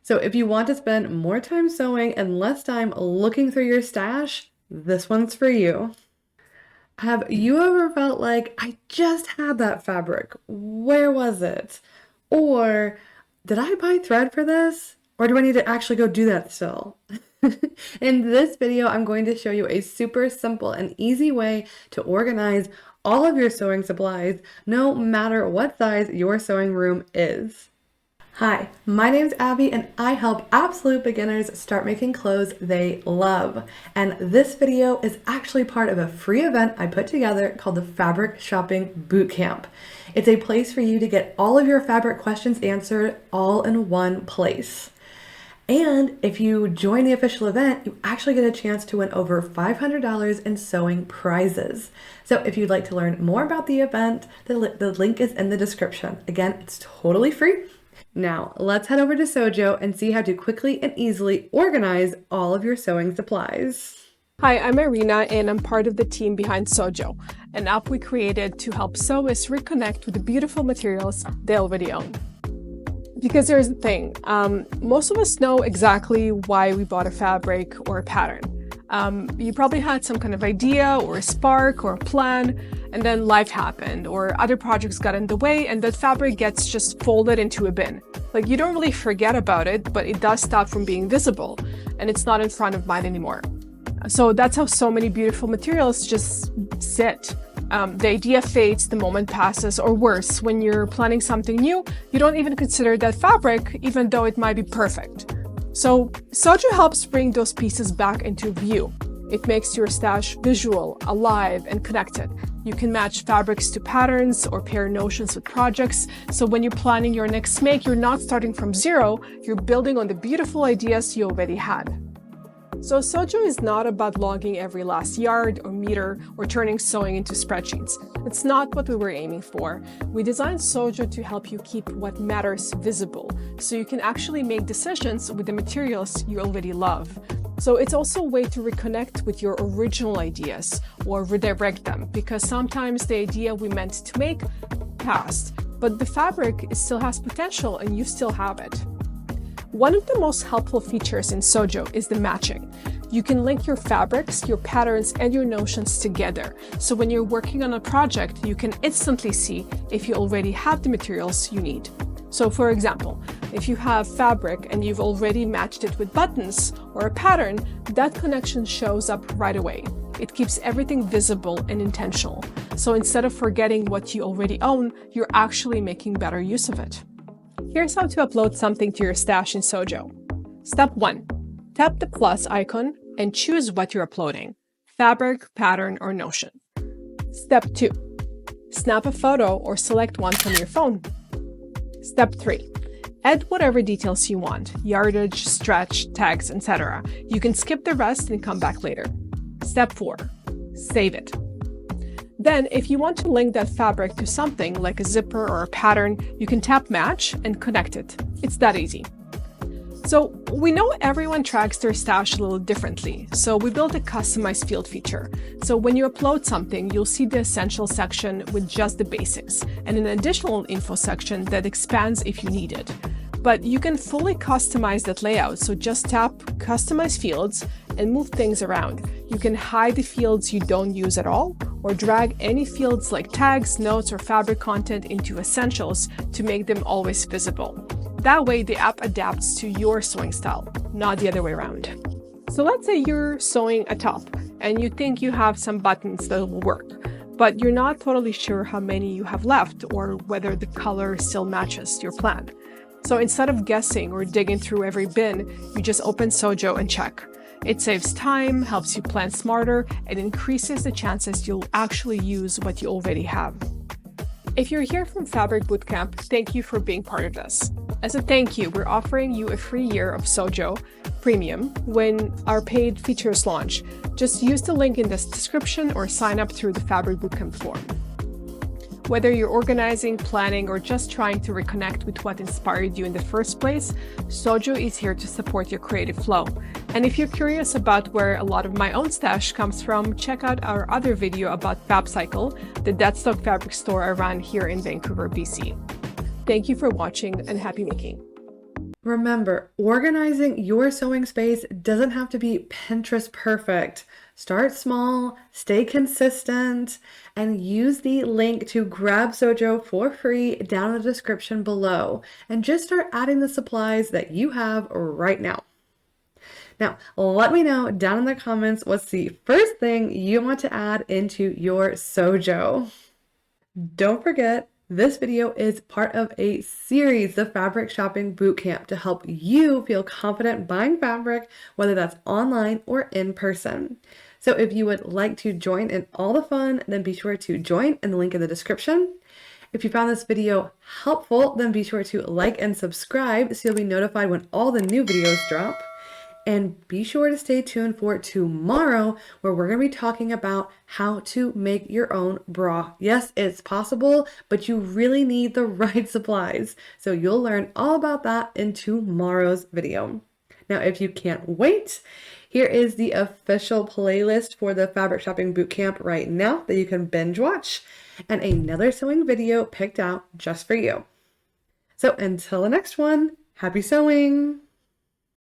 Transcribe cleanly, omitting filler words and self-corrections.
So if you want to spend more time sewing and less time looking through your stash, this one's for you. Have you ever felt like, I just had that fabric, where was it? Or, did I buy thread for this? Or do I need to actually go do that still? In this video, I'm going to show you a super simple and easy way to organize all of your sewing supplies, no matter what size your sewing room is. Hi, my name's Abby and I help absolute beginners start making clothes they love. And this video is actually part of a free event I put together called the Fabric Shopping Bootcamp. It's a place for you to get all of your fabric questions answered all in one place. And if you join the official event, you actually get a chance to win over $500 in sewing prizes. So if you'd like to learn more about the event, the link is in the description. Again, it's totally free. Now, let's head over to SewJo and see how to quickly and easily organize all of your sewing supplies. Hi, I'm Irina and I'm part of the team behind SewJo, an app we created to help sewists reconnect with the beautiful materials they already own. Because here's the thing, most of us know exactly why we bought a fabric or a pattern. You probably had some kind of idea or a spark or a plan, and then life happened or other projects got in the way and that fabric gets just folded into a bin. Like, you don't really forget about it, but it does stop from being visible and it's not in front of mind anymore. So that's how so many beautiful materials just sit. The idea fades, the moment passes, or worse, when you're planning something new, you don't even consider that fabric, even though it might be perfect. So SewJo helps bring those pieces back into view. It makes your stash visual, alive, and connected. You can match fabrics to patterns or pair notions with projects. So when you're planning your next make, you're not starting from zero, you're building on the beautiful ideas you already had. So SewJo is not about logging every last yard or meter or turning sewing into spreadsheets. It's not what we were aiming for. We designed SewJo to help you keep what matters visible, so you can actually make decisions with the materials you already love. So it's also a way to reconnect with your original ideas or redirect them, because sometimes the idea we meant to make passed, but the fabric still has potential and you still have it. One of the most helpful features in SewJo is the matching. You can link your fabrics, your patterns, and your notions together. So when you're working on a project, you can instantly see if you already have the materials you need. So for example, if you have fabric and you've already matched it with buttons or a pattern, that connection shows up right away. It keeps everything visible and intentional. So instead of forgetting what you already own, you're actually making better use of it. Here's how to upload something to your stash in SewJo. Step 1. Tap the plus icon and choose what you're uploading: fabric, pattern, or notion. Step 2. Snap a photo or select one from your phone. Step 3. Add whatever details you want: yardage, stretch, tags, etc. You can skip the rest and come back later. Step 4. Save it. Then, if you want to link that fabric to something like a zipper or a pattern, you can tap Match and connect it. It's that easy. So we know everyone tracks their stash a little differently, so we built a customized field feature. So when you upload something, you'll see the Essentials section with just the basics, and an additional info section that expands if you need it. But you can fully customize that layout, so just tap Customize Fields and move things around. You can hide the fields you don't use at all, or drag any fields like tags, notes, or fabric content into Essentials to make them always visible. That way, the app adapts to your sewing style, not the other way around. So let's say you're sewing a top and you think you have some buttons that will work, but you're not totally sure how many you have left or whether the color still matches your plan. So instead of guessing or digging through every bin, you just open SewJo and check. It saves time, helps you plan smarter, and increases the chances you'll actually use what you already have. If you're here from Fabric Bootcamp, thank you for being part of this. As a thank you, we're offering you a free year of SewJo Premium when our paid features launch. Just use the link in this description or sign up through the Fabric Bootcamp form. Whether you're organizing, planning, or just trying to reconnect with what inspired you in the first place, SewJo is here to support your creative flow. And if you're curious about where a lot of my own stash comes from, check out our other video about FabCycle, the deadstock fabric store I run here in Vancouver, BC. Thank you for watching and happy making! Remember, organizing your sewing space doesn't have to be Pinterest perfect. Start small, stay consistent, and use the link to grab SewJo for free down in the description below. And just start adding the supplies that you have right now. Now, let me know down in the comments what's the first thing you want to add into your SewJo. Don't forget, this video is part of a series, the Fabric Shopping Bootcamp, to help you feel confident buying fabric, whether that's online or in person. So if you would like to join in all the fun, then be sure to join in the link in the description. If you found this video helpful, then be sure to like and subscribe so you'll be notified when all the new videos drop. And be sure to stay tuned for tomorrow, where we're going to be talking about how to make your own bra. Yes, it's possible, but you really need the right supplies. So you'll learn all about that in tomorrow's video. Now, if you can't wait, here is the official playlist for the Fabric Shopping Bootcamp right now that you can binge watch, and another sewing video picked out just for you. So until the next one, happy sewing!